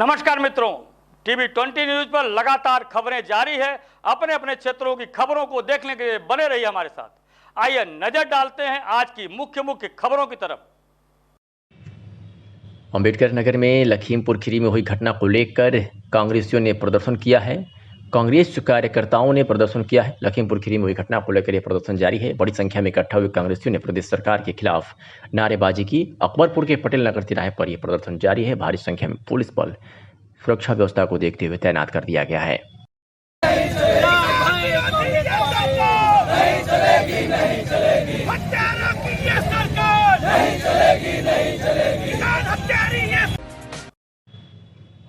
नमस्कार मित्रों, TV 20 news पर लगातार खबरें जारी है। अपने अपने क्षेत्रों की खबरों को देखने के लिए बने रहिए हमारे साथ। आइए नजर डालते हैं आज की मुख्य खबरों की तरफ। अंबेडकर नगर में लखीमपुर खीरी में हुई घटना को लेकर कांग्रेसियों ने प्रदर्शन किया है। कांग्रेस कार्यकर्ताओं ने प्रदर्शन किया है। लखीमपुर खीरी में हुई घटना को लेकर यह प्रदर्शन जारी है। बड़ी संख्या में इकट्ठा हुए कांग्रेसियों ने प्रदेश सरकार के खिलाफ नारेबाजी की। अकबरपुर के पटेल नगर तिराहे पर यह प्रदर्शन जारी है। भारी संख्या में पुलिस बल सुरक्षा व्यवस्था को देखते हुए तैनात कर दिया गया है।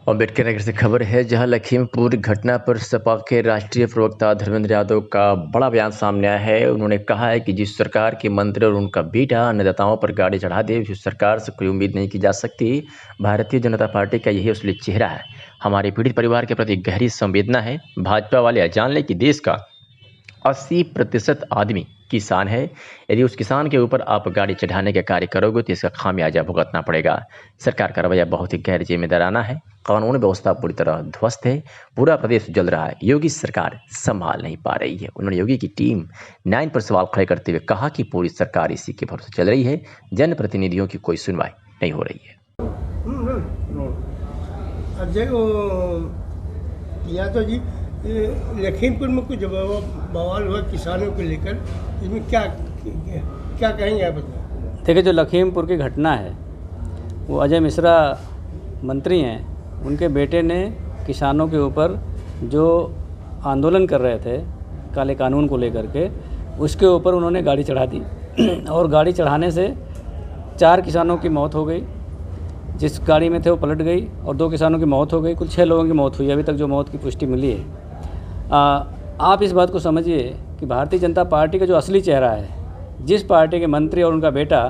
अंबेडकर नगर से खबर है, जहां लखीमपुर घटना पर सपा के राष्ट्रीय प्रवक्ता धर्मेंद्र यादव का बड़ा बयान सामने आया है। उन्होंने कहा है कि जिस सरकार के मंत्री और उनका बेटा अन्नदाताओं पर गाड़ी चढ़ा दे, उस सरकार से कोई उम्मीद नहीं की जा सकती। भारतीय जनता पार्टी का यही असली चेहरा है। हमारे पीड़ित परिवार के प्रति गहरी संवेदना है। भाजपा वाले जान लें कि देश का 80% आदमी किसान है। यदि उस किसान के ऊपर आप गाड़ी चढ़ाने का कार्य करोगे तो इसका खामियाजा भुगतना पड़ेगा। सरकार का रवैया बहुत ही गैर जिम्मेदाराना है। कानून व्यवस्था पूरी तरह ध्वस्त है। पूरा प्रदेश जल रहा है। योगी सरकार संभाल नहीं पा रही है। उन्होंने योगी की टीम 9 पर सवाल खड़े करते हुए कहा कि पूरी सरकार इसी के भरोसे चल रही है। जनप्रतिनिधियों की कोई सुनवाई नहीं हो रही है। यादव जी, लखीमपुर में कुछ बवाल हुआ किसानों को लेकर, इसमें क्या कहेंगे आप बताएं। देखिए, जो लखीमपुर की घटना है वो अजय मिश्रा मंत्री हैं, उनके बेटे ने किसानों के ऊपर जो आंदोलन कर रहे थे काले कानून को लेकर के, उसके ऊपर उन्होंने गाड़ी चढ़ा दी और गाड़ी चढ़ाने से 4 किसानों की मौत हो गई। जिस गाड़ी में थे वो पलट गई और 2 किसानों की मौत हो गई। कुल 6 लोगों की मौत हुई। अभी तक जो मौत की पुष्टि मिली है। आप इस बात को समझिए कि भारतीय जनता पार्टी का जो असली चेहरा है, जिस पार्टी के मंत्री और उनका बेटा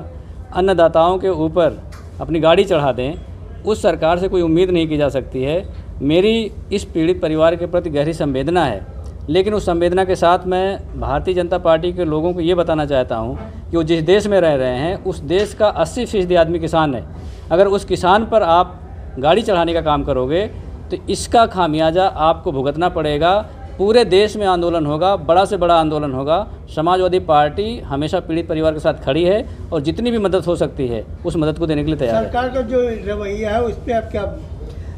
अन्नदाताओं के ऊपर अपनी गाड़ी चढ़ा दें, उस सरकार से कोई उम्मीद नहीं की जा सकती है। मेरी इस पीड़ित परिवार के प्रति गहरी संवेदना है, लेकिन उस संवेदना के साथ मैं भारतीय जनता पार्टी के लोगों को ये बताना चाहता हूँ कि वो जिस देश में रह रहे हैं उस देश का 80% आदमी किसान है। अगर उस किसान पर आप गाड़ी चढ़ाने का काम करोगे तो इसका खामियाजा आपको भुगतना पड़ेगा। पूरे देश में आंदोलन होगा, बड़ा से बड़ा आंदोलन होगा। समाजवादी पार्टी हमेशा पीड़ित परिवार के साथ खड़ी है और जितनी भी मदद हो सकती है उस मदद को देने के लिए तैयार है। सरकार का जो रवैया है उस पर आप क्या?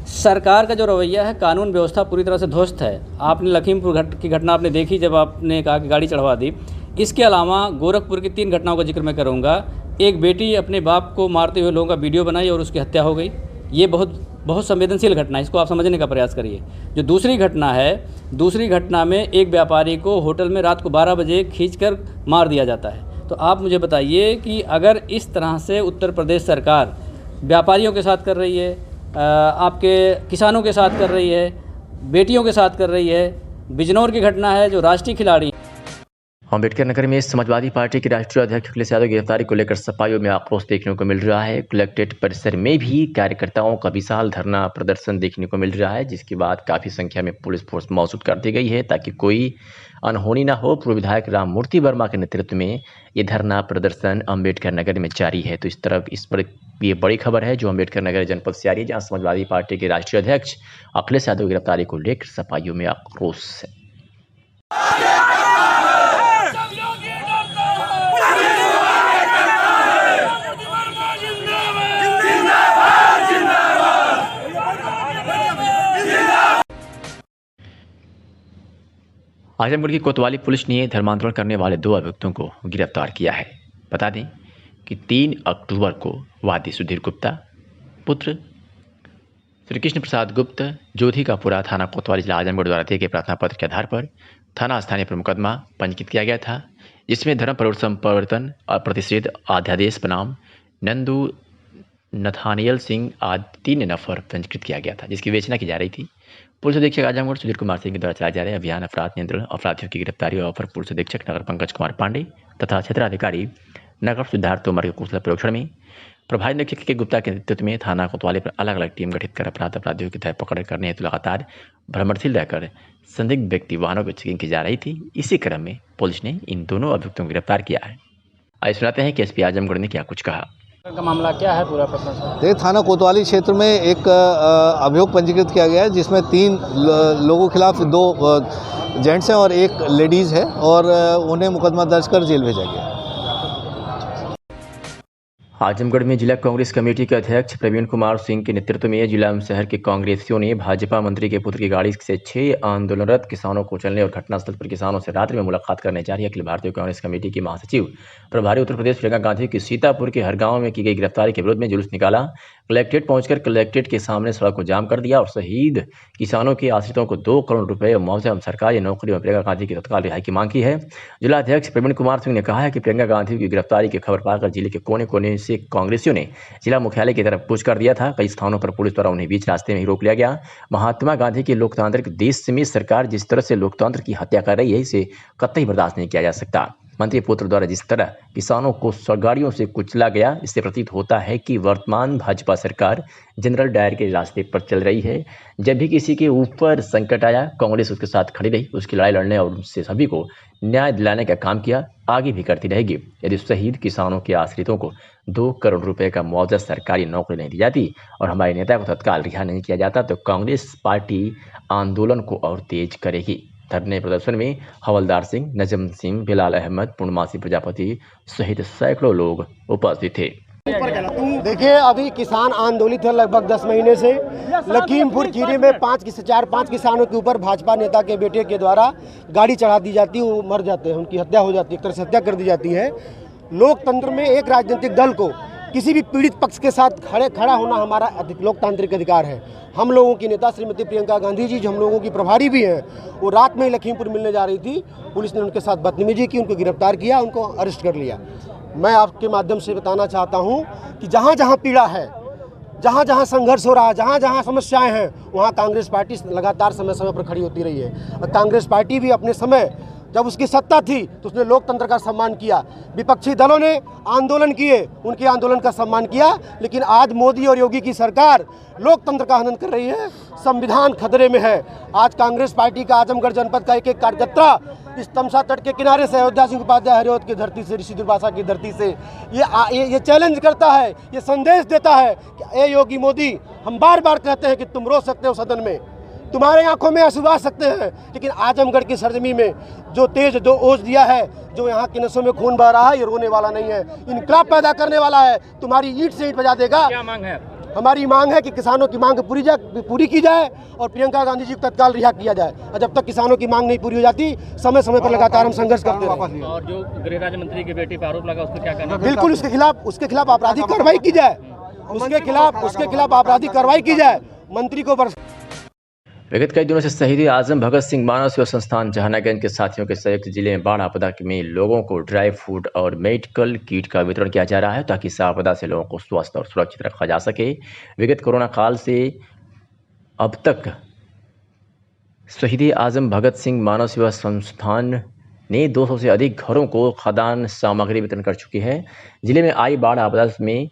सरकार का जो रवैया है, कानून व्यवस्था पूरी तरह से ध्वस्त है। आपने लखीमपुर की घटना आपने देखी जब आपने कहा कि गाड़ी चढ़वा दी। इसके अलावा गोरखपुर की 3 घटनाओं का जिक्र मैं करूँगा। एक बेटी अपने बाप को मारते हुए लोगों का वीडियो बनाई और उसकी हत्या हो गई। ये बहुत संवेदनशील घटना है, इसको आप समझने का प्रयास करिए। जो दूसरी घटना है, दूसरी घटना में एक व्यापारी को होटल में रात को 12 बजे खींचकर मार दिया जाता है। तो आप मुझे बताइए कि अगर इस तरह से उत्तर प्रदेश सरकार व्यापारियों के साथ कर रही है, आपके किसानों के साथ कर रही है, बेटियों के साथ कर रही है। बिजनौर की घटना है, जो राष्ट्रीय खिलाड़ी। अंबेडकर नगर में समाजवादी पार्टी के राष्ट्रीय अध्यक्ष अखिलेश यादव की गिरफ्तारी को लेकर सपाइयों में आक्रोश देखने को मिल रहा है। कलेक्ट्रेट परिसर में भी कार्यकर्ताओं का विशाल धरना प्रदर्शन देखने को मिल रहा है, जिसके बाद काफी संख्या में पुलिस फोर्स मौजूद कर दी गई है ताकि कोई अनहोनी ना हो। पूर्व विधायक राम मूर्ति वर्मा के नेतृत्व में ये धरना प्रदर्शन अंबेडकर नगर में जारी है। तो इस तरफ इस पर ये बड़ी खबर है जो अंबेडकर नगर जनपद से आ रही है, जहाँ समाजवादी पार्टी के राष्ट्रीय अध्यक्ष अखिलेश यादव की गिरफ्तारी को लेकर सपाइयों में आक्रोश है। आजमगढ़ की कोतवाली पुलिस ने धर्मांतरण करने वाले 2 अभियुक्तों को गिरफ्तार किया है। बता दें कि 3 अक्टूबर को वादी सुधीर गुप्ता पुत्र श्री कृष्ण प्रसाद गुप्त जोधीकापुरा थाना कोतवाली जिला आजमगढ़ द्वारा दिए गए प्रार्थना पत्र के आधार पर थाना स्थानीय पर मुकदमा पंजीकृत किया गया था, जिसमें धर्म परिवर्तन और प्रतिषेध अध्यादेश बनाम नंदू नथानियल सिंह आदि 3 नफर पंजीकृत किया गया था, जिसकी विवेचना की जा रही थी। पुलिस अधीक्षक आजमगढ़ सुधीर कुमार सिंह के द्वारा चलाए जा रहे अभियान अपराध नियंत्रण अपराधियों की गिरफ्तारी और अपर पुलिस अधीक्षक नगर पंकज कुमार पांडे तथा क्षेत्राधिकारी नगर सिद्धार्थ तोमर के कुशल परीक्षण में प्रभारी निरीक्षक के गुप्ता के नेतृत्व में थाना कोतवाली पर अलग अलग टीम गठित कर अपराधियों की धरपकड़ करने हेतु लगातार भ्रमणशील रहकर संदिग्ध व्यक्ति वाहनों की चेकिंग की जा रही थी। इसी क्रम में पुलिस ने इन दोनों अभियुक्तों को गिरफ्तार किया है। आइए सुनाते हैं कि एसपी आजमगढ़ ने क्या कुछ कहा। का मामला क्या है पूरा प्रकरण? देखिए, थाना कोतवाली क्षेत्र में एक अभियोग पंजीकृत किया गया है जिसमें 3 लोगों के खिलाफ 2 जेंट्स हैं और 1 लेडीज़ है और उन्हें मुकदमा दर्ज कर जेल भेजा गया है। आजमगढ़ में जिला कांग्रेस कमेटी के अध्यक्ष प्रवीण कुमार सिंह के नेतृत्व में जिला एवं शहर के कांग्रेसियों ने भाजपा मंत्री के पुत्र की गाड़ी से 6 आंदोलनरत किसानों को चलने और घटनास्थल पर किसानों से रात्रि में मुलाकात करने जा रही अखिल भारतीय कांग्रेस कमेटी की महासचिव प्रभारी उत्तर प्रदेश प्रियंका गांधी की सीतापुर के हर गांव में की गई गिरफ्तारी के विरोध में जुलूस निकाला। कलेक्ट्रेट पहुंचकर कलेक्ट्रेट के सामने सड़क को जाम कर दिया और शहीद किसानों के आश्रितों को 2 करोड़ रुपए मुआवजा एवं सरकारी नौकरी में प्रियंका गांधी की तत्काल रिहाई की मांग की है। जिलाध्यक्ष प्रवीण कुमार सिंह ने कहा है कि प्रियंका गांधी की गिरफ्तारी की खबर पाकर जिले के कोने कोने से कांग्रेसियों ने जिला मुख्यालय की तरफ कूच कर दिया था। कई स्थानों पर पुलिस द्वारा उन्हें बीच रास्ते में ही रोक लिया गया। महात्मा गांधी के लोकतांत्रिक देश में सरकार जिस तरह से लोकतंत्र की हत्या कर रही है, इसे कतई बर्दाश्त नहीं किया जा सकता। मंत्री पुत्र द्वारा जिस तरह किसानों को गाड़ियों से कुचला गया, इससे प्रतीत होता है कि वर्तमान भाजपा सरकार जनरल डायर के रास्ते पर चल रही है। जब भी किसी के ऊपर संकट आया, कांग्रेस उसके साथ खड़ी रही, उसकी लड़ाई लड़ने और उससे सभी को न्याय दिलाने का काम किया, आगे भी करती रहेगी। यदि शहीद किसानों के आश्रितों को 2 करोड़ रुपए का मुआवजा, सरकारी नौकरी नहीं दी जाती और हमारे नेता को तत्काल रिहा नहीं किया जाता तो कांग्रेस पार्टी आंदोलन को और तेज करेगी। धरने प्रदर्शन में हवलदार सिंह, नजम सिंह, बिलाल अहमद, पूर्णमासी प्रजापति सहित सैकड़ों लोग उपस्थित थे। देखिए, अभी किसान आंदोलित है लगभग 10 महीने से। लखीमपुर खीरी में 4-5 किसानों के ऊपर भाजपा नेता के बेटे के द्वारा गाड़ी चढ़ा दी जाती है, वो मर जाते हैं, उनकी हत्या हो जाती है, एक तरह से हत्या कर दी जाती है। लोकतंत्र में एक राजनीतिक दल को किसी भी पीड़ित पक्ष के साथ खड़ा होना हमारा लोकतांत्रिक अधिकार है। हम लोगों की नेता श्रीमती प्रियंका गांधी जी, जो हम लोगों की प्रभारी भी हैं, वो रात में लखीमपुर मिलने जा रही थी। पुलिस ने उनके साथ बदतमीजी की, उनको गिरफ्तार किया, उनको अरेस्ट कर लिया। मैं आपके माध्यम से बताना चाहता हूं कि जहां जहां पीड़ा है, जहां जहां संघर्ष हो रहा है, जहां जहां समस्याएं हैं, वहां कांग्रेस पार्टी लगातार समय समय पर खड़ी होती रही है। और कांग्रेस पार्टी भी अपने समय जब उसकी सत्ता थी तो उसने लोकतंत्र का सम्मान किया। विपक्षी दलों ने आंदोलन किए, उनके आंदोलन का सम्मान किया, लेकिन आज मोदी और योगी की सरकार लोकतंत्र का हनन कर रही है, संविधान खतरे में है। आज कांग्रेस पार्टी का आजमगढ़ जनपद का एक कार्यकर्ता इस तमसा तट के किनारे से, अयोध्या सिंह उपाध्याय हरिओत की धरती से, ऋषि दुर्वासा की धरती से ये चैलेंज करता है, ये संदेश देता है कि ए योगी मोदी, हम बार बार कहते हैं कि तुम रो सकते हो सदन में, तुम्हारे आंखों में आंसू आ सकते हैं, लेकिन आजमगढ़ की सरजमी में जो तेज जो ओज दिया है, जो यहाँ के नसों में खून बह रहा है, ये रोने वाला नहीं है, इनकलाब पैदा करने वाला है। तुम्हारी ईंट से ईंट बजा देगा। क्या मांग है? हमारी मांग है कि किसानों की मांग पूरी की जाए और प्रियंका गांधी जी को तत्काल रिहा किया जाए। और जब तक किसानों की मांग नहीं पूरी हो जाती, समय समय पर लगातार हम संघर्ष करते रहेंगे। और जो गृह राज्य मंत्री के बेटे पर आरोप लगा, उसको क्या करना? बिल्कुल उसके खिलाफ आपराधिक कार्रवाई की जाए, उसके खिलाफ आपराधिक कार्रवाई की जाए। मंत्री को विगत कई दिनों से शहीद आजम भगत सिंह मानव सेवा संस्थान जहानागंज के साथियों के संयुक्त जिले में बाढ़ आपदा में लोगों को ड्राई फूड और मेडिकल किट का वितरण किया जा रहा है ताकि इस आपदा से लोगों को स्वस्थ और सुरक्षित रखा जा सके। विगत कोरोना काल से अब तक शहीद आजम भगत सिंह मानव सेवा संस्थान ने 200 से अधिक घरों को खाद्यान्न सामग्री वितरण कर चुकी है। जिले में आई बाढ़ आपदा में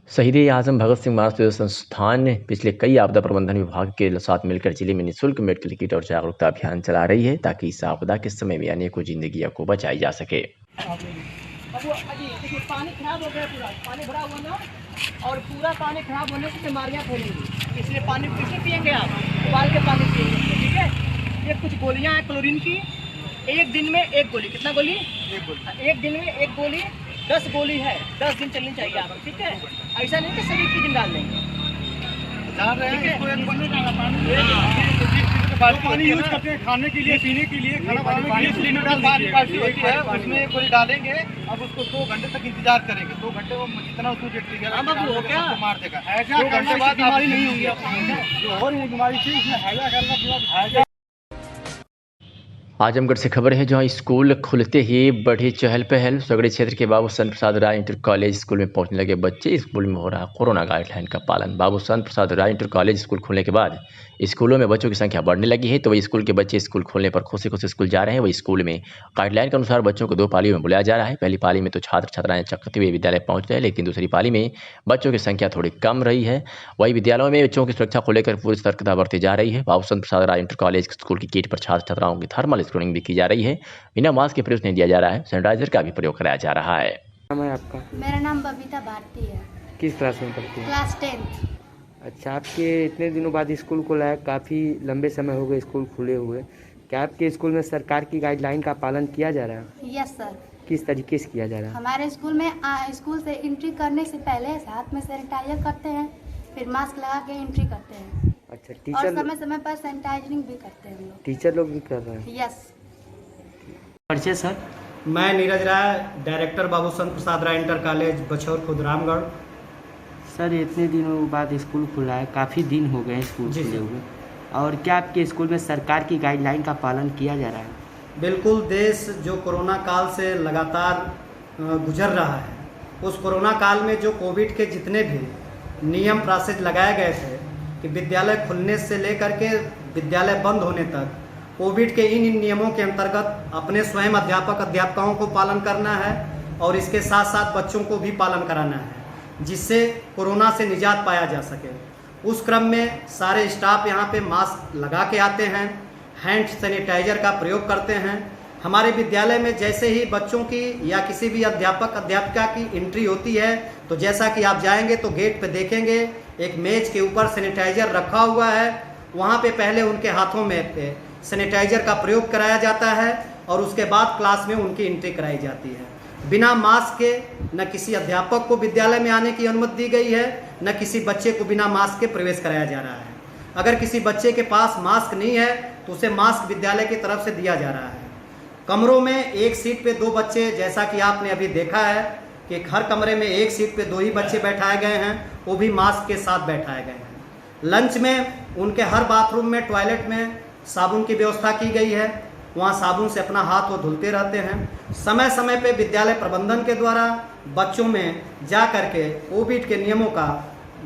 शहीद आजम भगत सिंह मानव सेवा संस्थान पिछले कई आपदा प्रबंधन विभाग के साथ मिलकर जिले में निःशुल्क मेडिकल किट और जागरूकता अभियान चला रही है ताकि इस आपदा के समय में अनेकों जिंदगियों को बचाई जा सके। पानी खराब हो गया, पूरा पानी भरा हुआ ना, और पूरा पानी खराब होने से बीमारियाँ फैलेंगी, इसलिए पानी कैसे पियेंगे आप? उबाल के पानी पियेंगे, ठीक है। ये कुछ गोलियाँ हैं क्लोरीन की, एक दिन में 1 गोली। कितना गोली? 1 गोली। एक दिन में 1 गोली, 10 गोली है, 10 दिन चलनी चाहिए आपको, ठीक है। ऐसा नहीं कि सभी की दिन डाल देंगे, पानी यूज करते हैं खाने के लिए, पीने के लिए, खाना बनाने के लिए होती है, उसमें कोई डालेंगे। अब उसको 2 घंटे तक इंतजार करेंगे, 2 घंटे वो जितना उसको मार देगा। 2 घंटे बाद बीमारी नहीं होगी आपको, जो हो रही है बीमारी थी इसमें हैजा करना। आजमगढ़ से खबर है जहां स्कूल खुलते ही बढ़ी चहल पहल। सगड़ी क्षेत्र के बाबू संत Prasad Rai inter college school में पहुंचने लगे बच्चे। स्कूल में हो रहा कोरोना गाइडलाइन का पालन। बाबू संत Prasad Rai inter college school खुलने के बाद स्कूलों में बच्चों की संख्या बढ़ने लगी है, तो वही स्कूल के बच्चे स्कूल खोलने पर खुशी खुशी स्कूल जा रहे हैं। वही स्कूल में गाइडलाइन के अनुसार बच्चों को 2 पालियों में बुलाया जा रहा है। पहली पाली में तो छात्र छात्राएं चकते हुए विद्यालय पहुंच रहे हैं, लेकिन दूसरी पाली में बच्चों की संख्या थोड़ी कम रही है। वही विद्यालयों में बच्चों की सुरक्षा को लेकर पूरी सतर्कता बरती जा रही है। बाबू संत Prasad Rai inter college school की गेट पर छात्र छात्राओं की थर्मल स्क्रीनिंग भी की जा रही है। बिना मास्क के प्रयोग नहीं दिया जा रहा है, सैनिटाइजर का भी प्रयोग कराया जा रहा है। नाम है आपका? मेरा नाम बबीता भारती है। किस क्लास में पढ़ती है? क्लास 10। अच्छा, आपके इतने दिनों बाद स्कूल खुला है, काफ़ी लंबे समय हो गए स्कूल खुले हुए, क्या आपके स्कूल में सरकार की गाइडलाइन का पालन किया जा रहा है? Yes sir. किस तरीके से किया जा रहा है? हमारे स्कूल में स्कूल से एंट्री करने से पहले हाथ में सैनिटाइजर करते हैं, फिर मास्क लगा के एंट्री करते हैं। अच्छा, और टीचर समय समय पर सैनिटाइजरिंग भी करते हैं हम लोग। टीचर लोग भी कर रहे हैं? यस। परिचय सर? मैं नीरज राय, डायरेक्टर बाबू संत प्रसाद राय इंटर कॉलेज बछौर खुद रामगढ़। सर, इतने दिनों बाद स्कूल खुला है, काफ़ी दिन हो गए स्कूल खुले हुए, और क्या आपके स्कूल में सरकार की गाइडलाइन का पालन किया जा रहा है? बिल्कुल, देश जो कोरोना काल से लगातार गुजर रहा है, उस कोरोना काल में जो कोविड के जितने भी नियम प्रोसेस लगाए गए थे कि विद्यालय खुलने से लेकर के विद्यालय बंद होने तक कोविड के इन नियमों के अंतर्गत अपने स्वयं अध्यापक अध्यापिकाओं को पालन करना है और इसके साथ साथ बच्चों को भी पालन कराना है, जिससे कोरोना से निजात पाया जा सके। उस क्रम में सारे स्टाफ यहाँ पे मास्क लगा के आते हैं, हैंड सैनिटाइजर का प्रयोग करते हैं। हमारे विद्यालय में जैसे ही बच्चों की या किसी भी अध्यापक अध्यापिका की एंट्री होती है, तो जैसा कि आप जाएंगे तो गेट पे देखेंगे एक मेज के ऊपर सैनिटाइजर रखा हुआ है, वहाँ पे पहले उनके हाथों में सैनिटाइजर का प्रयोग कराया जाता है और उसके बाद क्लास में उनकी एंट्री कराई जाती है। बिना मास्क के न किसी अध्यापक को विद्यालय में आने की अनुमति दी गई है, न किसी बच्चे को बिना मास्क के प्रवेश कराया जा रहा है। अगर किसी बच्चे के पास मास्क नहीं है तो उसे मास्क विद्यालय की तरफ से दिया जा रहा है। कमरों में एक सीट पे 2 बच्चे, जैसा कि आपने अभी देखा है कि हर कमरे में एक सीट पे 2 ही बच्चे बैठाए गए हैं, वो भी मास्क के साथ बैठाए गए हैं। लंच में उनके हर बाथरूम में, टॉयलेट में साबुन की व्यवस्था की गई है, वहाँ साबुन से अपना हाथ वो धुलते रहते हैं। समय समय पे विद्यालय प्रबंधन के द्वारा बच्चों में जा कर के कोविड के नियमों का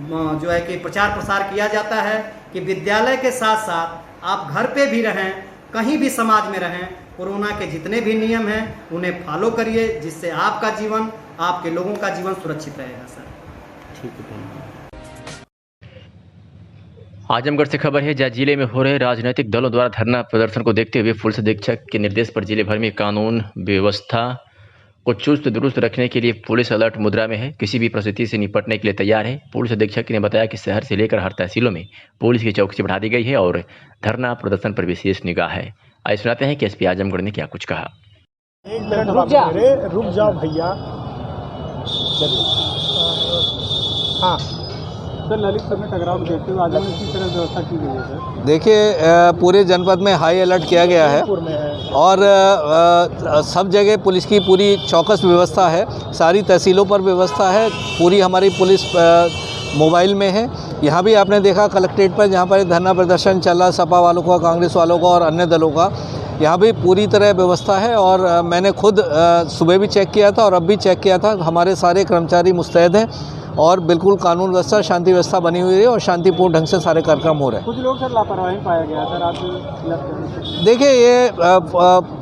जो है कि प्रचार प्रसार किया जाता है कि विद्यालय के साथ साथ आप घर पे भी रहें, कहीं भी समाज में रहें, कोरोना के जितने भी नियम हैं उन्हें फॉलो करिए, जिससे आपका जीवन, आपके लोगों का जीवन सुरक्षित रहेगा। सर ठीक है। आजमगढ़ से खबर है, जहाँ जिले में हो रहे राजनीतिक दलों द्वारा धरना प्रदर्शन को देखते हुए पुलिस अधीक्षक के निर्देश पर जिले भर में कानून व्यवस्था को चुस्त दुरुस्त रखने के लिए पुलिस अलर्ट मुद्रा में है, किसी भी परिस्थिति से निपटने के लिए तैयार है। पुलिस अधीक्षक ने बताया कि शहर से लेकर हर तहसीलों में पुलिस की चौकसी बढ़ा दी गई है और धरना प्रदर्शन पर विशेष निगाह है। आइए सुनाते हैं कि एसपी आजमगढ़ ने क्या कुछ कहा। एक मिनट रुक जाओ भैया। हाँ सर, ललित सर में टकराव देखते हुए आजमगढ़ में किस तरह व्यवस्था की गई है सर? देखिए, पूरे जनपद में हाई अलर्ट किया गया है और सब जगह पुलिस की पूरी चौकस व्यवस्था है, सारी तहसीलों पर व्यवस्था है, पूरी हमारी पुलिस मोबाइल में है। यहाँ भी आपने देखा कलेक्ट्रेट पर जहाँ पर धरना प्रदर्शन चल रहा, सपा वालों का, कांग्रेस वालों का और अन्य दलों का, यहाँ भी पूरी तरह व्यवस्था है। और मैंने खुद सुबह भी चेक किया था और अब भी चेक किया था, हमारे सारे कर्मचारी मुस्तैद हैं और बिल्कुल कानून व्यवस्था, शांति व्यवस्था बनी हुई है और शांतिपूर्ण ढंग से सारे कार्यक्रम हो रहे हैं। कुछ लोग सर लापरवाही पाया गया सर, आप देखिए, ये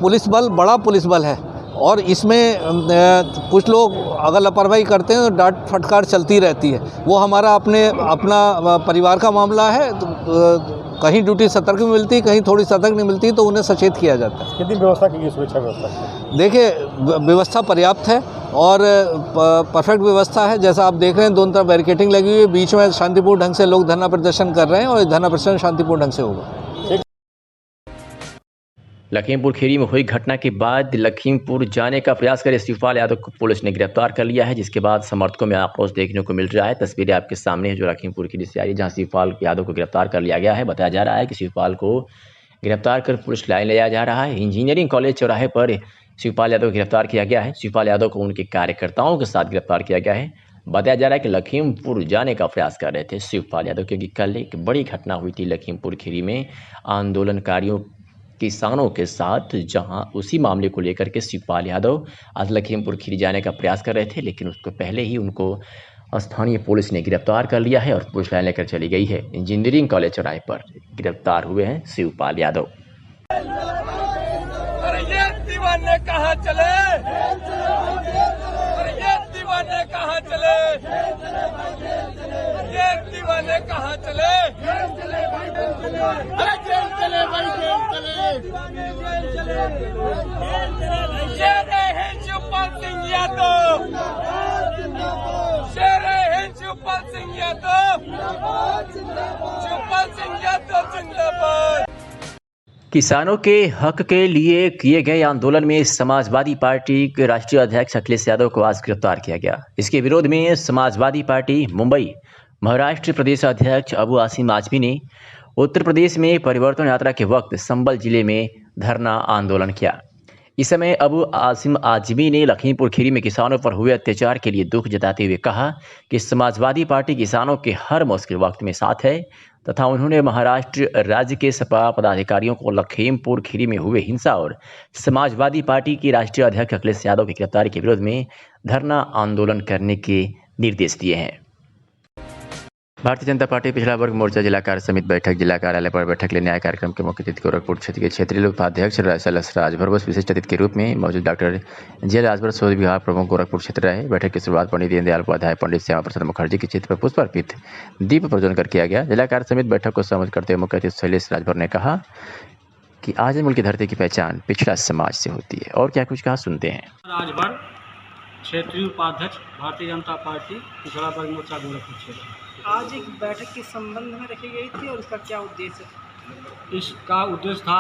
पुलिस बल बड़ा पुलिस बल है और इसमें कुछ लोग अगर लापरवाही करते हैं तो डांट फटकार चलती रहती है। वो हमारा अपना परिवार का मामला है, तो कहीं ड्यूटी सतर्क में मिलती, कहीं थोड़ी सतर्क नहीं मिलती, तो उन्हें सचेत किया जाता है। कितनी व्यवस्था की गई, सुरक्षा व्यवस्था? देखिए, व्यवस्था पर्याप्त है और परफेक्ट व्यवस्था है। जैसा आप देख रहे हैं, दोनों तरफ बैरिकेडिंग लगी हुई है, बीच में शांतिपूर्ण ढंग से लोग धरना प्रदर्शन कर रहे हैं और धरना प्रदर्शन शांतिपूर्ण ढंग से होगा। लखीमपुर खीरी में हुई घटना के बाद लखीमपुर जाने का प्रयास कर शिवपाल यादव को पुलिस ने गिरफ्तार कर लिया है, जिसके बाद समर्थकों में आक्रोश देखने को मिल रहा है। तस्वीरें आपके सामने है जो लखीमपुर खीरी से आई है, जहां शिवपाल यादव को गिरफ्तार कर लिया गया है। बताया जा रहा है कि शिवपाल को गिरफ्तार कर पुलिस लाइन ले जाया जा रहा है। इंजीनियरिंग कॉलेज चौराहे पर शिवपाल यादव को गिरफ्तार किया गया है। शिवपाल यादव को उनके कार्यकर्ताओं के साथ गिरफ्तार किया गया है। बताया जा रहा है कि लखीमपुर जाने का प्रयास कर रहे थे शिवपाल यादव, क्योंकि कल एक बड़ी घटना हुई थी लखीमपुर खीरी में आंदोलनकारियों किसानों के साथ, जहां उसी मामले को लेकर के शिवपाल यादव आज लखीमपुर खीरी जाने का प्रयास कर रहे थे, लेकिन उसको पहले ही उनको स्थानीय पुलिस ने गिरफ्तार कर लिया है और पुलिस लाइन लेकर चली गई है। इंजीनियरिंग कॉलेज चौराहे पर गिरफ्तार हुए हैं शिवपाल यादव। दीवाने कहाँ चले, ये दीवाने कहाँ चले, ये दीवाने कहाँ चले, ये रहे शिवपाल सिंह यादव। किसानों के हक के लिए किए गए आंदोलन में समाजवादी पार्टी के राष्ट्रीय अध्यक्ष अखिलेश यादव को आज गिरफ्तार किया गया। इसके विरोध में समाजवादी पार्टी मुंबई महाराष्ट्र प्रदेश अध्यक्ष अबू आसिम आजमी ने उत्तर प्रदेश में परिवर्तन यात्रा के वक्त संबल जिले में धरना आंदोलन किया। इस समय अबू आसिम आजमी ने लखीमपुर खीरी में किसानों पर हुए अत्याचार के लिए दुख जताते हुए कहा कि समाजवादी पार्टी किसानों के हर मुश्किल वक्त में साथ है तथा उन्होंने महाराष्ट्र राज्य के सपा पदाधिकारियों को लखीमपुर खीरी में हुए हिंसा और समाजवादी पार्टी के राष्ट्रीय अध्यक्ष अखिलेश यादव की गिरफ्तारी के विरोध में धरना आंदोलन करने के निर्देश दिए हैं। भारतीय जनता पार्टी पिछड़ा वर्ग मोर्चा जिला कार्य समिति बैठक जिला कार्यालय पर बैठक लेने आए। कार्यक्रम के मुख्य अतिथि गोरखपुर क्षेत्र के क्षेत्रीय उपाध्यक्ष रसलस राजभर विशिष्ट अतिथि के रूप में मौजूद डॉक्टर जे राजभर शोध विभाग प्रमुख गोरखपुर क्षेत्र रहे। बैठक की शुरुआत पंडित दीनदयाल उपाध्याय पंडित श्यामा प्रसाद मुखर्जी के चित्र पर पुष्प अर्पित दीप प्रज्वलन कर किया गया। जिला कार्य समिति बैठक को संबोधित करते हुए मुख्य अतिथि शैलेश राजभर ने कहा कि आजमगढ़ की धरती की पहचान पिछड़ा समाज से होती है। और क्या कुछ कहा सुनते हैं। राजभर क्षेत्रीय उपाध्यक्ष भारतीय जनता पार्टी पिछड़ा वर्ग मोर्चा गोरखपुर क्षेत्र। आज एक बैठक के संबंध में रखी गई थी और इसका क्या उद्देश्य था? इसका उद्देश्य था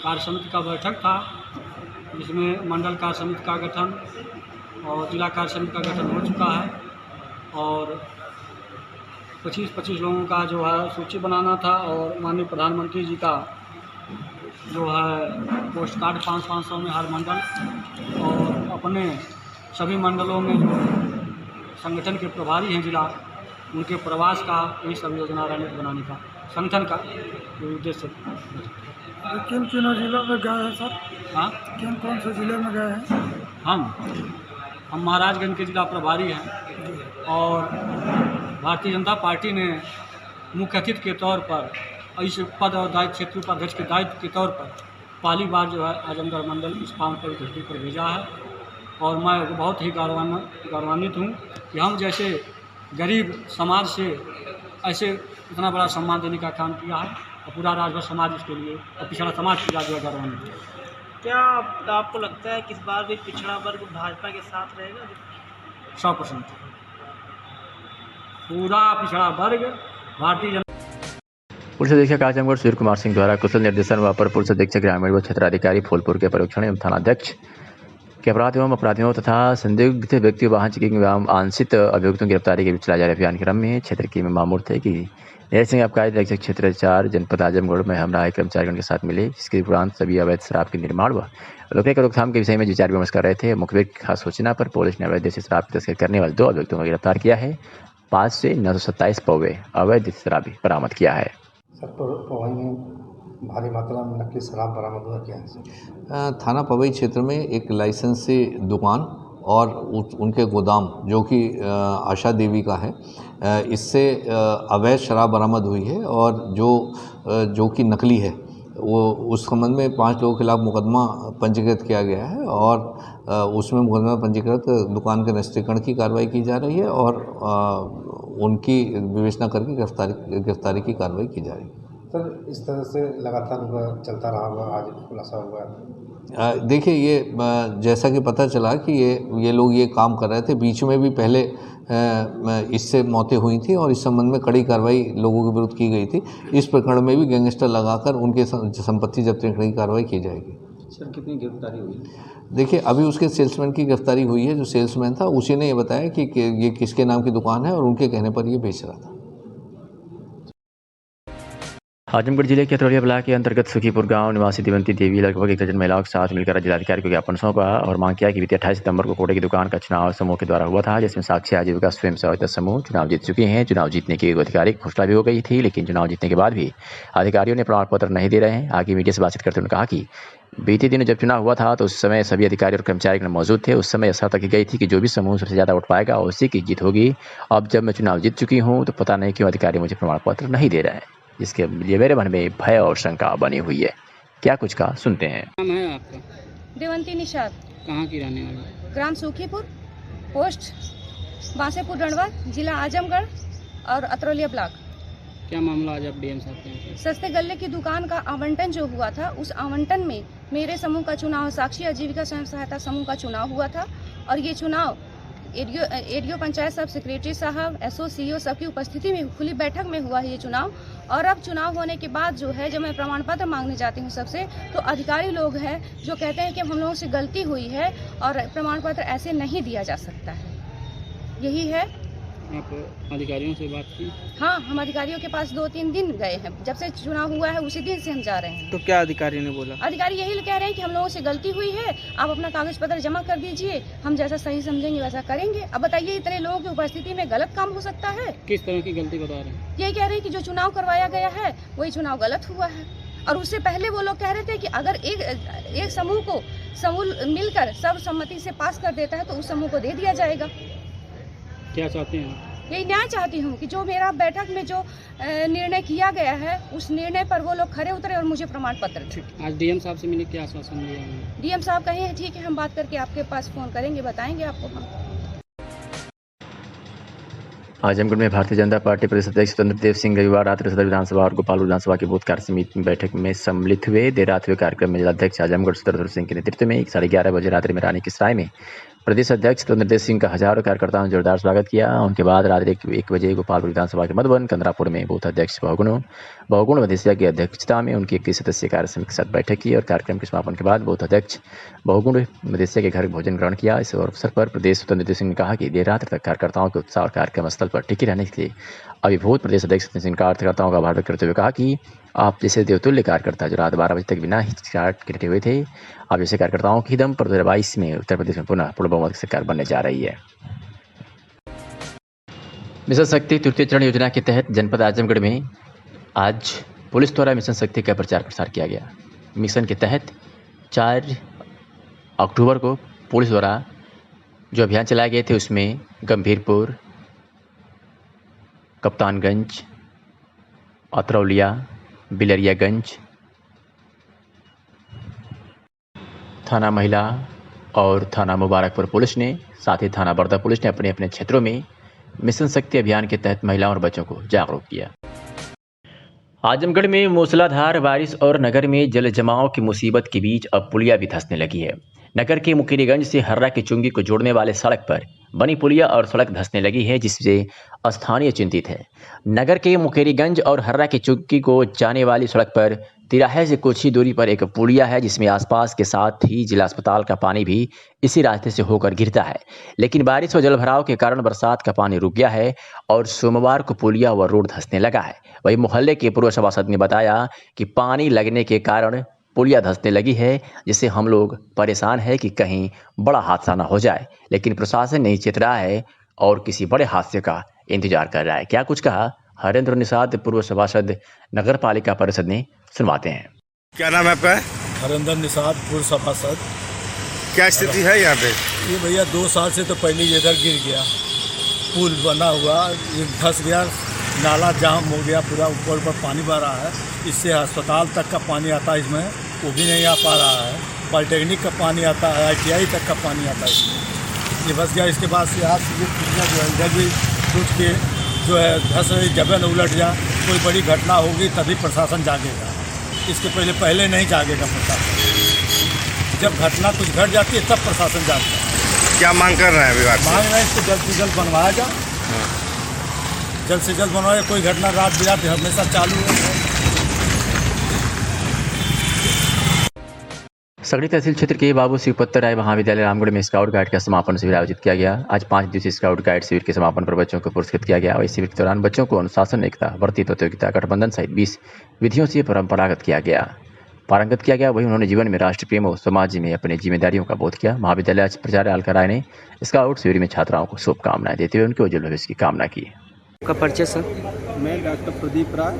कार्य समिति का बैठक था जिसमें मंडल कार्य समिति का गठन और जिला कार्य समिति का गठन हो चुका है और 25-25 लोगों का जो है सूची बनाना था और माननीय प्रधानमंत्री जी का जो है पोस्ट कार्ड 500 में हर मंडल और अपने सभी मंडलों में जो संगठन के प्रभारी हैं जिला उनके प्रवास का यही सब योजना रणनीति बनाने का संगठन का उद्देश्य। किन किन जिलों में गए हैं सर? हाँ, किन कौन से जिले में गए हैं? हम महाराजगंज के जिला प्रभारी हैं और भारतीय जनता पार्टी ने मुख्य अतिथि के तौर पर इस पद और दायित्व क्षेत्रीय उपाध्यक्ष के दायित्व के तौर पर पहली बार जो है आजमगढ़ मंडल इस काम पर धरती पर भेजा है और मैं बहुत ही गौरवान्वित हूँ कि हम जैसे गरीब समाज से ऐसे इतना बड़ा सम्मान देने का काम किया है और पूरा राजभर समाज इसके लिए और पिछड़ा समाज पूरा जो है गौरवान्वित है। क्या आपको लगता है कि इस बार भी पिछड़ा वर्ग भाजपा के साथ रहेगा? 100% पूरा पिछड़ा वर्ग भारतीय जनता। पुलिस अधीक्षक आजमगढ़ सूर्य कुमार सिंह द्वारा कुशल निर्देशन व अपर पुलिस अधीक्षक ग्रामीण व क्षेत्राधिकारी फूलपुर के परीक्षण एवं थानाध्यक्ष के अपराध एवं अपराधियों तथा संदिग्ध व्यक्ति वाहन चेकिंग एवं आंशिक अभियुक्तों की गिरफ्तारी के बीच चलाए जा रहे अभियान क्रम में क्षेत्र की मामूर थे कि नहर सिंह आबकारी अधीक्षक क्षेत्र 4 जनपद आजमगढ़ में हमरा कर्मचारियों के साथ मिले, जिसके उपरांत सभी अवैध शराब के निर्माण व रोकने की रोकथाम के विषय में विचार विमर्श कर रहे थे। मुखबिर की खास सूचना पर पुलिस ने अवैध देशी शराब की तस्करी करने वाले 2 अभियुक्तों को गिरफ्तार किया है। 5 से 927 पौवे अवैध शराब बरामद किया है। भारी मात्रा में नकली शराब बरामद हुआ क्या है? थाना पवई क्षेत्र में एक लाइसेंस से दुकान और उनके गोदाम जो कि आशा देवी का है, इससे अवैध शराब बरामद हुई है और जो कि नकली है वो उस संबंध में 5 लोगों के खिलाफ मुकदमा पंजीकृत किया गया है और उसमें मुकदमा पंजीकृत दुकान के नष्टीकरण की कार्रवाई की जा रही है और उनकी विवेचना करके गिरफ्तारी की कार्रवाई की जा रही है। सर, इस तरह से लगातार चलता रहा हुआ, आज खुलासा हुआ है। देखिए, ये जैसा कि पता चला कि ये लोग ये काम कर रहे थे, बीच में भी पहले इससे मौतें हुई थी और इस संबंध में कड़ी कार्रवाई लोगों के विरुद्ध की गई थी। इस प्रकरण में भी गैंगस्टर लगाकर उनके संपत्ति जब्त करने की कार्रवाई की जाएगी। सर, कितनी गिरफ्तारी हुई? देखिए, अभी उसके सेल्समैन की गिरफ्तारी हुई है। जो सेल्समैन था उसी ने ये बताया कि ये किसके नाम की दुकान है और उनके कहने पर ये बेच रहा था। आजमगढ़ जिले के अतरौलिया ब्लॉक के अंतर्गत सुखीपुर गांव निवासी दिवंती देवी लगभग 1 दर्जन महिलाओं के साथ मिलकर जिलाधिकारी को ज्ञापन सौंपा और मांग किया कि बीते 28 सितंबर को कोटे की दुकान का चुनाव समूह के द्वारा हुआ था, जिसमें साक्षी आजीविका स्वयं सहायता समूह चुनाव जीत चुके हैं। चुनाव जीतने की आधिकारिक घोषणा भी हो गई थी, लेकिन चुनाव जीतने के बाद भी अधिकारियों ने प्रमाण पत्र नहीं दे रहे हैं। आगे मीडिया से बातचीत करते हुए कहा कि बीते दिनों जब चुनाव हुआ था तो उस समय सभी अधिकारी और कर्मचारी मौजूद थे। उस समय ऐसा तक की गई थी कि जो भी समूह सबसे ज़्यादा वोट पाएगा उसी की जीत होगी। अब जब मैं चुनाव जीत चुकी हूँ तो पता नहीं क्यों अधिकारी मुझे प्रमाण पत्र नहीं दे रहे हैं, जिसके लिए मेरे मन में भय और शंका बनी हुई है। क्या कुछ कहा सुनते हैं। नाम है आपका? देवंती निषाद। कहाँ की रहने वाली? ग्राम सुखीपुर, पोस्ट बांसेपुर डंडवा, जिला आजमगढ़ और अतरौलिया ब्लॉक। क्या मामला आज आप डीएम साहब के? सस्ते गल्ले की दुकान का आवंटन जो हुआ था, उस आवंटन में मेरे समूह का चुनाव, साक्षी आजीविका स्वयं सहायता समूह का चुनाव हुआ था और ये चुनाव एडीओ पंचायत सब सेक्रेटरी साहब SO सबकी उपस्थिति में खुली बैठक में हुआ है ये चुनाव। और अब चुनाव होने के बाद जो है, जब मैं प्रमाण पत्र मांगने जाती हूँ सबसे, तो अधिकारी लोग हैं जो कहते हैं कि हम लोगों से गलती हुई है और प्रमाण पत्र ऐसे नहीं दिया जा सकता है। यही है। आप अधिकारियों से बात की? हाँ, हम अधिकारियों के पास 2-3 दिन गए हैं। जब से चुनाव हुआ है उसी दिन से हम जा रहे हैं। तो क्या अधिकारी ने बोला? अधिकारी यही कह रहे हैं कि हम लोगों से गलती हुई है, आप अपना कागज पत्र जमा कर दीजिए, हम जैसा सही समझेंगे वैसा करेंगे। अब बताइए, इतने लोगों की उपस्थिति में गलत काम हो सकता है? किस तरह की गलती बता रहे हैं? यही कह रहे हैं कि जो चुनाव करवाया गया है वही चुनाव गलत हुआ है। और उससे पहले वो लोग कह रहे थे कि अगर एक समूह मिलकर सर्वसम्मति से पास कर देता है तो उस समूह को दे दिया जाएगा। क्या चाहते हैं? यही न्याय चाहती हूँ कि जो मेरा बैठक में जो निर्णय किया गया है उस निर्णय पर वो लोग खरे उतरे और मुझे प्रमाण पत्र दें। आज DM साहब से मिले, क्या आश्वासन दिया उन्होंने? DM साहब कहे हैं ठीक है, हम बात करके आपके पास फोन करेंगे, बताएंगे आपको हम। आजमगढ़ में भारतीय जनता पार्टी प्रदेश अध्यक्ष स्वतंत्र देव सिंह रविवार रात्रि सदर विधानसभा और गोपालपुर विधानसभा के बूथ कार्य समिति में बैठक में सम्मिलित हुए। देर रात हुए कार्यक्रम में जिलाध्यक्ष आजमगढ़ स्वतंत्र सिंह के नेतृत्व में 11:30 बजे रात्रि में रानी की सराय में प्रदेश अध्यक्ष स्वतंत्र देव सिंह का हजारों कार्यकर्ताओं ने जोरदार स्वागत किया। उनके बाद रात्रि 1 बजे गोपालपुर विधानसभा के मधुबन कंदरापुर में बूथ अध्यक्ष बहुगुण मदेसिया की अध्यक्षता में उनकी 21 सदस्यीय कार्य समिति के साथ बैठक की और कार्यक्रम के समापन के बाद बूथ अध्यक्ष बहुगुण मदेसिया के घर भोजन ग्रहण किया। इस अवसर पर प्रदेश स्वतंत्र देव सिंह ने कहा कि देर रात तक कार्यकर्ताओं के उत्साह और कार्यक्रम स्थल पर टिके रहने के लिए अभिभूत प्रदेश अध्यक्ष स्वतंत्र सिंह कार्यकर्ताओं का आभार व्यक्त करते हुए कहा कि आप जैसे देवतुल्य कार्यकर्ता जो रात 12 बजे तक बिना हिचकिचाहट के डटे हुए थे, आप जैसे कार्यकर्ताओं की दम पर 2022 में उत्तर प्रदेश में पुनः पूर्ण बहुमत की सरकार बनने जा रही है। मिशन शक्ति तृतीय चरण योजना के तहत जनपद आजमगढ़ में आज पुलिस द्वारा मिशन शक्ति का प्रचार प्रसार किया गया। मिशन के तहत 4 अक्टूबर को पुलिस द्वारा जो अभियान चलाए गए थे उसमें गंभीरपुर, कप्तानगंज, अतरौलिया, बिलरियागंज, थाना महिला और थाना मुबारकपुर पुलिस ने, साथ ही थाना बरदा पुलिस ने अपने अपने क्षेत्रों में मिशन शक्ति अभियान के तहत महिलाओं और बच्चों को जागरूक किया। आजमगढ़ में मूसलाधार बारिश और नगर में जल जमाव की मुसीबत के बीच अब पुलिया भी धंसने लगी है। नगर के मुकेरीगंज से हर्रा की चुंगी को जोड़ने वाले सड़क पर बनी पुलिया और सड़क धंसने लगी है, जिससे स्थानीय चिंतित है। नगर के मुकेरीगंज और हर्रा की चुंगी को जाने वाली सड़क पर तिराहे से कुछ ही दूरी पर एक पुलिया है, जिसमें आसपास के साथ ही जिला अस्पताल का पानी भी इसी रास्ते से होकर गिरता है। लेकिन बारिश व जलभराव के कारण बरसात का पानी रुक गया है और सोमवार को पुलिया व रोड धंसने लगा है। वही मोहल्ले के पूर्व सभासद ने बताया कि पानी लगने के कारण पुलिया धंसने लगी है, जिससे हम लोग परेशान हैं कि कहीं बड़ा हादसा न हो जाए। लेकिन प्रशासन नहीं चेत रहा है और किसी बड़े हादसे का इंतजार कर रहा है। क्या कुछ कहा हरेंद्र निषाद पूर्व सभासद नगर पालिका परिषद ने, सुनवाते हैं। क्या नाम है आपका? हरेंद्र निषाद पूर्व सभासद। क्या स्थिति है यहाँ पे? ये भैया 2 साल से तो पहले ये इधर गिर गया, पुल बना हुआ ये धंस गया, नाला जाम हो गया, पूरा ऊपर पानी बह रहा है। इससे अस्पताल तक का पानी आता है, इसमें वो भी नहीं आ पा रहा है। पॉलिटेक्निक का पानी आता है, ITI तक का पानी आता है इसमें। ये बस गया। इसके बाद से यहाँ से जो है इधर भी टूट के जो है धंस रही, जब न उलट जा, कोई बड़ी घटना होगी तभी प्रशासन जागेगा, इसके पहले नहीं जागेगा प्रशासन। जब घटना कुछ घट जाती है तब प्रशासन जागता है। क्या मांग कर रहे हैं विभाग से? मांग रहे हैं इसको जल्द से जल्द बनवाया जाए, जल्द से जल्द बनवाया। कोई घटना रात बिरात हमेशा चालू है। सगड़ी तहसील क्षेत्र के बाबू शिवपत्तर राय महाविद्यालय रामगढ़ में स्काउट गाइड का समापन शिविर आयोजित किया गया। आज 5 दिवसीय स्काउट गाइड शिविर के समापन पर बच्चों को पुरस्कृत किया गया और इस शिविर के दौरान बच्चों को अनुशासन, एकता, भर्ती प्रतियोगिता, गठबंधन सहित 20 विधियों से पारंगत किया गया। वहीं उन्होंने जीवन में राष्ट्र प्रेम और समाज में अपनी जिम्मेदारियों का बोध किया। महाविद्यालय प्राचार्य अलका राय ने स्काउट शिविर में छात्राओं को शुभकामनाएं देते हुए उनके उज्जवल भविष्य की कामना की। का परिचय सर? मैं doctor Pradeep Rai,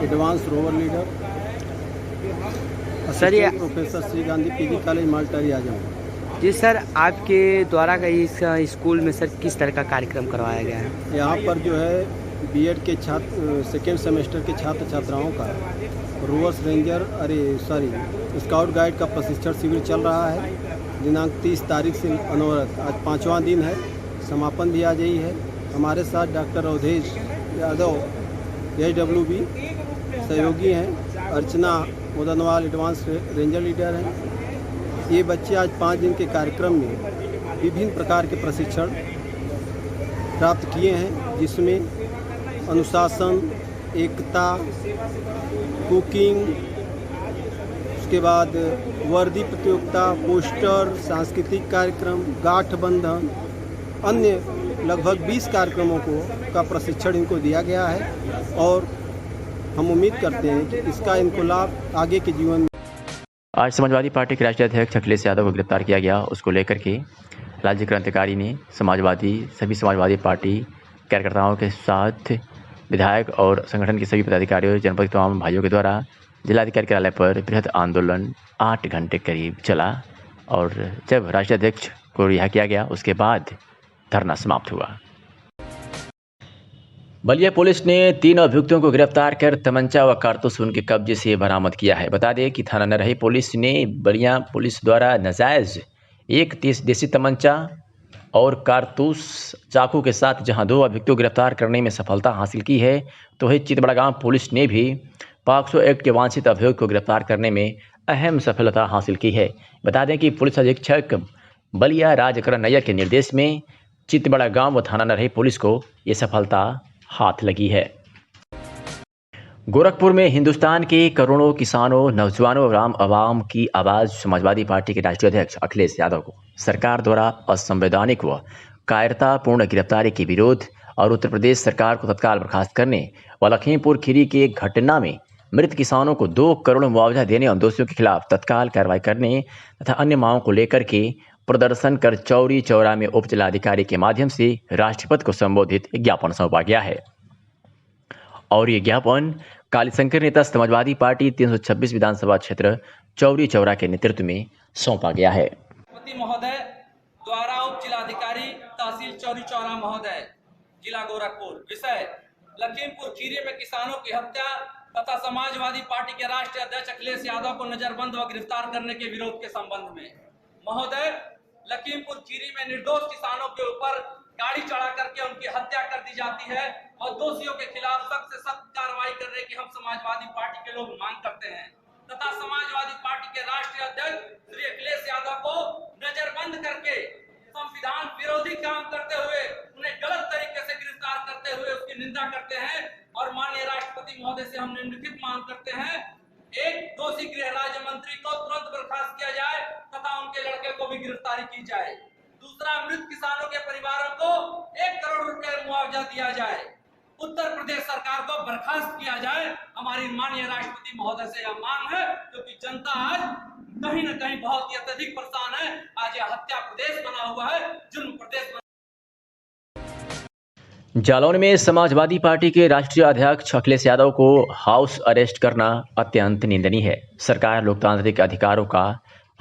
advance rover leader, sir ये professor Shri Gandhi PG college Maltari Azamgarh. जी सर, आपके द्वारा का इस स्कूल में सर किस तरह का कार्यक्रम करवाया गया है? यहाँ पर जो है बीएड के छात्र सेकेंड सेमेस्टर के छात्र छात्राओं का रोवर्स रेंजर स्काउट गाइड का प्रशिक्षण शिविर चल रहा है। दिनांक 30 तारीख से अनवरत, आज 5वां दिन है, समापन भी आज ही है। हमारे साथ डॉक्टर अवधेश यादव SWB सहयोगी हैं, अर्चना मोदनवाल एडवांस रेंजर लीडर हैं। ये बच्चे आज 5 दिन के कार्यक्रम में विभिन्न प्रकार के प्रशिक्षण प्राप्त किए हैं, जिसमें अनुशासन, एकता, कुकिंग, उसके बाद वर्दी प्रतियोगिता, पोस्टर, सांस्कृतिक कार्यक्रम, गाठबंधन, अन्य लगभग 20 कार्यक्रमों का प्रशिक्षण इनको दिया गया है और हम उम्मीद करते हैं कि इसका इनको लाभ आगे के जीवन में। आज समाजवादी पार्टी के राष्ट्रीय अध्यक्ष अखिलेश यादव को गिरफ्तार किया गया। उसको लेकर के राज्य क्रांतिकारी ने सभी समाजवादी पार्टी कार्यकर्ताओं के साथ विधायक और संगठन के सभी पदाधिकारियों, जनपद के तमाम भाइयों के द्वारा जिलाधिकारी कार्यालय पर बृहद आंदोलन 8 घंटे करीब चला और जब राष्ट्रीय अध्यक्ष को रिहा किया गया उसके बाद धरना समाप्त हुआ। बलिया पुलिस ने 3 अभियुक्तों को गिरफ्तार कर तमंचा व कारतूस उनके कब्जे से बरामद किया है। बता दें कि थाना नरही पुलिस ने बलिया पुलिस द्वारा नाजायज एक 30 देसी तमंचा और कारतूस चाकू के साथ जहां 2 अभियुक्तों को गिरफ्तार करने में सफलता हासिल की है, तो वही चितबड़ा गांव पुलिस ने भी पॉक्सो एक्ट के वांछित अभियुक्त को गिरफ्तार करने में अहम सफलता हासिल की है। बता दें कि पुलिस अधीक्षक बलिया राजकरण नैयर के निर्देश में चितबड़ा गांव व थाना नरही पुलिस को ये सफलता हाथ लगी है। गोरखपुर में हिंदुस्तान के करोड़ों किसानों, नौजवानों और आम आवाम की आवाज़ समाजवादी पार्टी के राष्ट्रीय अध्यक्ष अखिलेश यादव को सरकार द्वारा असंवैधानिक व कायरतापूर्ण गिरफ्तारी के विरोध और उत्तर प्रदेश सरकार को तत्काल बर्खास्त करने व लखीमपुर खीरी के घटना में मृत किसानों को 2 करोड़ मुआवजा देने और दोषियों के खिलाफ तत्काल कार्रवाई करने तथा अन्य मांगों को लेकर के प्रदर्शन कर चौरी चौरा में उप जिलाधिकारी के माध्यम से राष्ट्रपति को संबोधित ज्ञापन सौंपा गया है। और ये ज्ञापन कालीशंकर नेता समाजवादी पार्टी 326 विधानसभा क्षेत्र चौरी चौरा के नेतृत्व में सौंपा गया है। राष्ट्रपति महोदय द्वारा उप जिलाधिकारी तहसील चौरी चौरा महोदय जिला गोरखपुर, विषय लखीमपुर खीरी में किसानों की हत्या तथा समाजवादी पार्टी के राष्ट्रीय अध्यक्ष अखिलेश यादव को नजरबंद व गिरफ्तार करने के विरोध के संबंध में। महोदय, लखीमपुर खीरी में निर्दोष किसानों के ऊपर गाड़ी चढ़ा करके उनकी हत्या कर दी जाती है और दोषियों के खिलाफ सख्त से सख्त कार्रवाई करने की हम समाजवादी पार्टी के लोग मांग करते हैं तथा समाजवादी पार्टी के राष्ट्रीय अध्यक्ष श्री अखिलेश यादव को नजरबंद करके संविधान विरोधी काम करते हुए उन्हें गलत तरीके से गिरफ्तार करते हुए उसकी निंदा करते हैं और माननीय राष्ट्रपति महोदय से हम निम्नलिखित मांग करते हैं, एक दोषी गृह राज्य मंत्री को तुरंत बर्खास्त किया जाए तथा उनके लड़के को भी गिरफ्तारी की जाए। दूसरा, मृत किसानों के परिवारों को 1 करोड़ रुपए मुआवजा दिया जाए। उत्तर प्रदेश सरकार को बर्खास्त किया जाए। हमारी माननीय राष्ट्रपति महोदय से यह मांग है क्योंकि जनता आज कहीं न कहीं बहुत ही अत्यधिक परेशान है। आज यह हत्या प्रदेश बना हुआ है, जुल्म प्रदेश। जालौन में समाजवादी पार्टी के राष्ट्रीय अध्यक्ष अखिलेश यादव को हाउस अरेस्ट करना अत्यंत निंदनीय है। सरकार लोकतांत्रिक अधिकारों का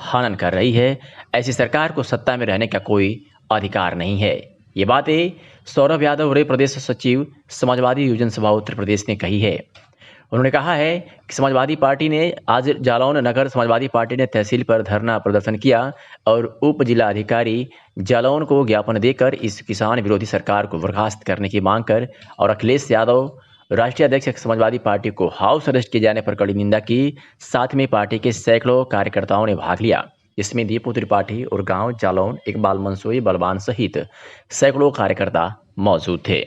हनन कर रही है। ऐसी सरकार को सत्ता में रहने का कोई अधिकार नहीं है। ये बातें सौरभ यादव रे प्रदेश सचिव समाजवादी योजना सभा उत्तर प्रदेश ने कही है। उन्होंने कहा है कि समाजवादी पार्टी ने आज जालौन नगर समाजवादी पार्टी ने तहसील पर धरना प्रदर्शन किया और उप जिला अधिकारी जालौन को ज्ञापन देकर इस किसान विरोधी सरकार को बर्खास्त करने की मांग कर और अखिलेश यादव राष्ट्रीय अध्यक्ष समाजवादी पार्टी को हाउस अरेस्ट किए जाने पर कड़ी निंदा की। साथ में पार्टी के सैकड़ों कार्यकर्ताओं ने भाग लिया। इसमें दीपू त्रिपाठी और गांव जालौन, इकबाल मंसूरी, बलवान सहित सैकड़ों कार्यकर्ता मौजूद थे।